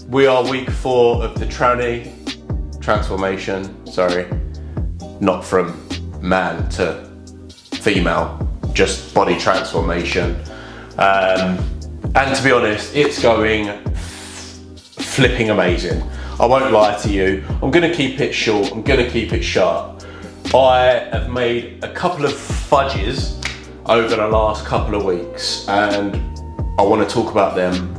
We are week 4 of the transformation, sorry, not from man to female, just body transformation. And to be honest, it's going flipping amazing. I won't lie to you. I'm gonna keep it short, I'm gonna keep it sharp. I have made a couple of fudges over the last couple of weeks, and I want to talk about them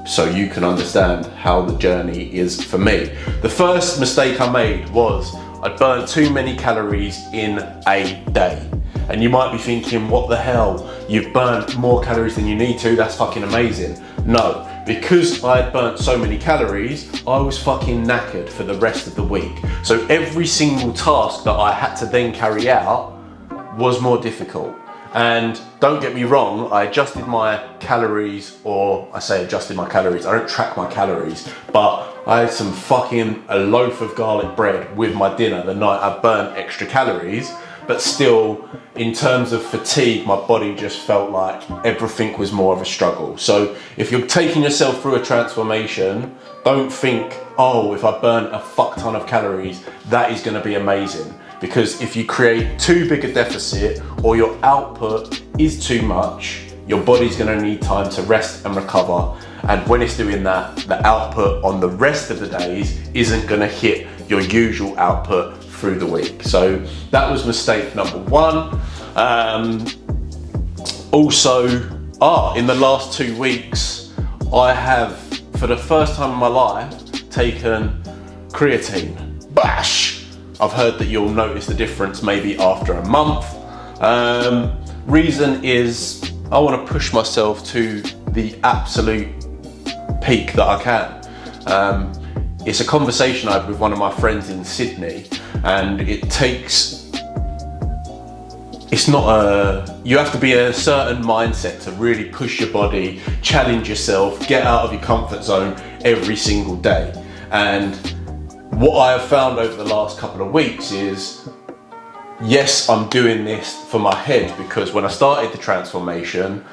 so you can understand how the journey is for me. The first mistake I made was I burnt too many calories in a day. And you might be thinking, what the hell? You've burnt more calories than you need to, that's fucking amazing. No, because I had burnt so many calories, I was fucking knackered for the rest of the week. So every single task that I had to then carry out was more difficult. And don't get me wrong, I adjusted my calories, or I say adjusted my calories, I don't track my calories, but I had a loaf of garlic bread with my dinner the night I burnt extra calories. But still, in terms of fatigue, my body just felt like everything was more of a struggle. So if you're taking yourself through a transformation, don't think, oh, if I burn a fuck ton of calories, that is gonna be amazing. Because if you create too big a deficit or your output is too much, your body's gonna need time to rest and recover. And when it's doing that, the output on the rest of the days isn't gonna hit your usual output through the week. So that was mistake number 1. Also, in the last 2 weeks, I have, for the first time in my life, taken creatine. Bash! I've heard that you'll notice the difference maybe after a month. Reason is I want to push myself to the absolute peak that I can. It's a conversation I had with one of my friends in Sydney, and you have to be a certain mindset to really push your body, challenge yourself, get out of your comfort zone every single day. And what I have found over the last couple of weeks is, yes, I'm doing this for my head, because when I started the transformation,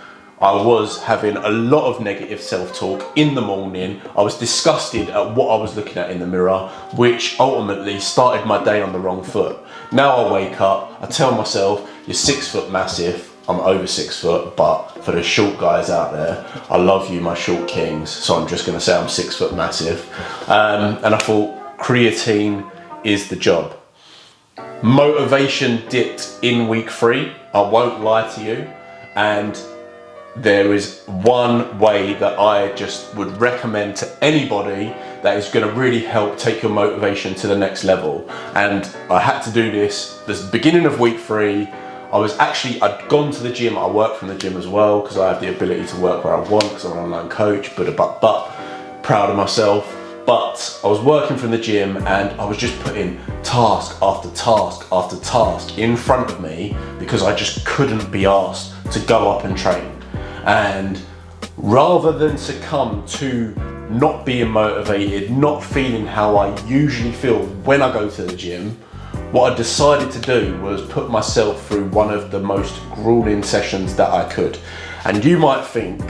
I was having a lot of negative self-talk in the morning. I was disgusted at what I was looking at in the mirror, which ultimately started my day on the wrong foot. Now I wake up, I tell myself, you're 6 foot massive. I'm over 6 foot, but for the short guys out there, I love you, my short kings. So I'm just gonna say I'm 6 foot massive. And I thought creatine is the job. Motivation dipped in week 3. I won't lie to you. And there is one way that I just would recommend to anybody that is going to really help take your motivation to the next level. And I had to do this beginning of week 3. I'd gone to the gym. I work from the gym as well, because I have the ability to work where I want, because I'm an online coach, but proud of myself. But I was working from the gym, and I was just putting task after task after task in front of me, because I just couldn't be asked to go up and train. And rather than succumb to not being motivated, not feeling how I usually feel when I go to the gym, what I decided to do was put myself through one of the most grueling sessions that I could. And you might think,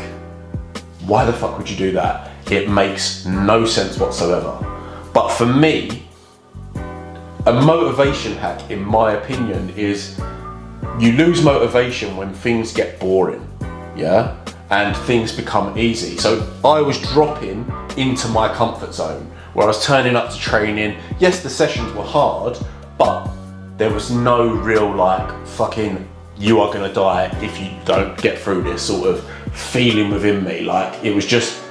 why the fuck would you do that? It makes no sense whatsoever. But for me, a motivation hack, in my opinion, is you lose motivation when things get boring. Yeah, and things become easy. So I was dropping into my comfort zone, where I was turning up to training. Yes, the sessions were hard, but there was no real fucking you are gonna die if you don't get through this sort of feeling within me. It was just,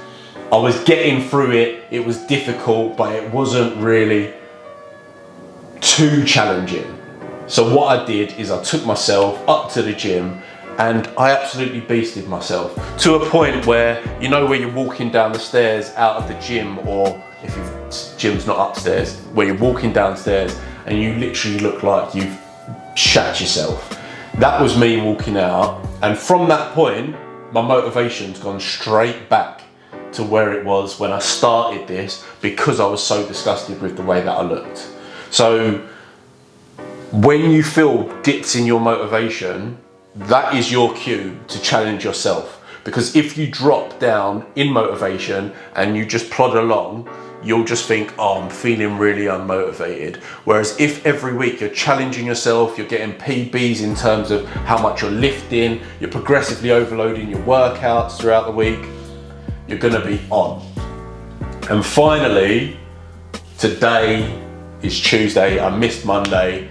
I was getting through it. It was difficult, but it wasn't really too challenging. So what I did is I took myself up to the gym, and I absolutely beasted myself to a point where, where you're walking down the stairs out of the gym, or if your gym's not upstairs, where you're walking downstairs and you literally look like you've shat yourself. That was me walking out. And from that point, my motivation's gone straight back to where it was when I started this, because I was so disgusted with the way that I looked. So when you feel dips in your motivation, that is your cue to challenge yourself. because if you drop down in motivation and you just plod along, you'll just think, oh, I'm feeling really unmotivated. Whereas if every week you're challenging yourself, you're getting PBs in terms of how much you're lifting, you're progressively overloading your workouts throughout the week, you're gonna be on. And finally, today is Tuesday. I missed Monday.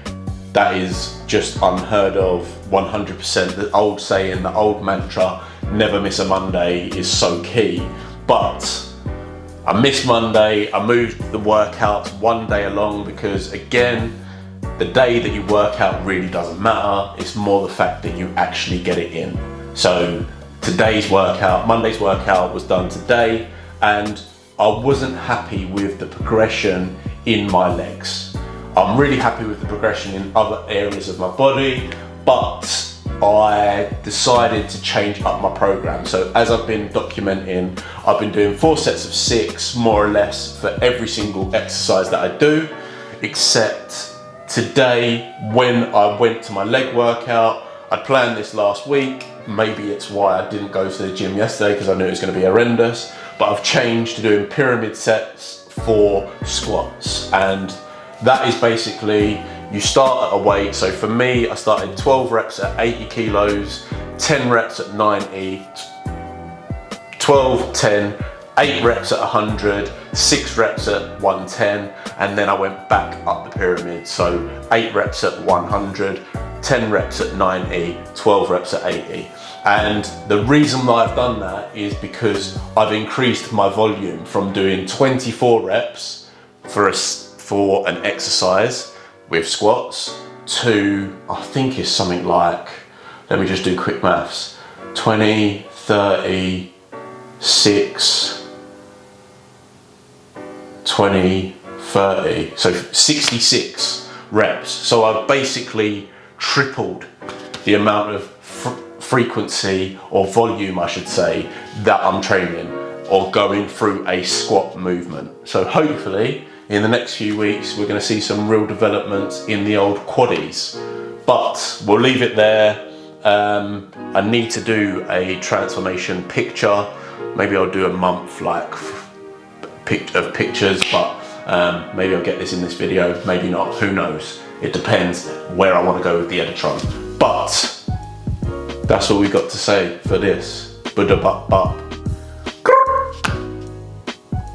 That is just unheard of, 100%. The old saying, the old mantra, never miss a Monday, is so key. But I missed Monday. I moved the workouts one day along because, again, the day that you work out really doesn't matter. It's more the fact that you actually get it in. So today's workout, Monday's workout was done today, and I wasn't happy with the progression in my legs. I'm really happy with the progression in other areas of my body, but I decided to change up my program. So as I've been documenting, I've been doing 4 sets of 6, more or less, for every single exercise that I do, except today when I went to my leg workout. I planned this last week. Maybe it's why I didn't go to the gym yesterday, because I knew it was going to be horrendous, but I've changed to doing pyramid sets for squats. And that is basically, you start at a weight. So for me, I started 12 reps at 80 kilos, 10 reps at 90, 12, 10, 8 reps at 100, 6 reps at 110, and then I went back up the pyramid. So 8 reps at 100, 10 reps at 90, 12 reps at 80. And the reason that I've done that is because I've increased my volume from doing 24 reps for an exercise with squats to, I think it's something like, let me just do quick maths, 20, 30, 6, 20, 30, so 66 reps. So I've basically tripled the amount of frequency, or volume I should say, that I'm training or going through a squat movement. So hopefully in the next few weeks we're going to see some real developments in the old quaddies, but we'll leave it there. I need to do a transformation picture. Maybe I'll do a month like of pictures, but maybe I'll get this in this video, maybe not, who knows. It depends where I want to go with the Editron. But that's all we got to say for this.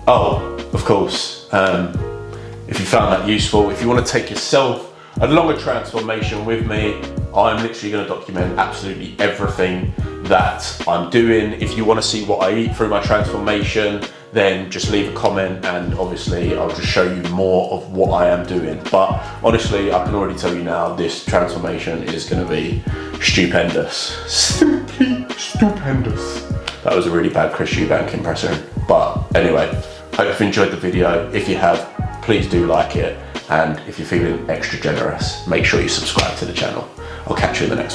Oh, of course, if you found that useful, if you want to take yourself a longer transformation with me, I'm literally going to document absolutely everything that I'm doing. If you want to see what I eat through my transformation, then just leave a comment, and obviously I'll just show you more of what I am doing. But honestly, I can already tell you now, this transformation is going to be stupendous. Simply stupendous. That was a really bad Chris Eubank impression. But anyway, hope you've enjoyed the video. If you have, please do like it. And if you're feeling extra generous, make sure you subscribe to the channel. I'll catch you in the next one.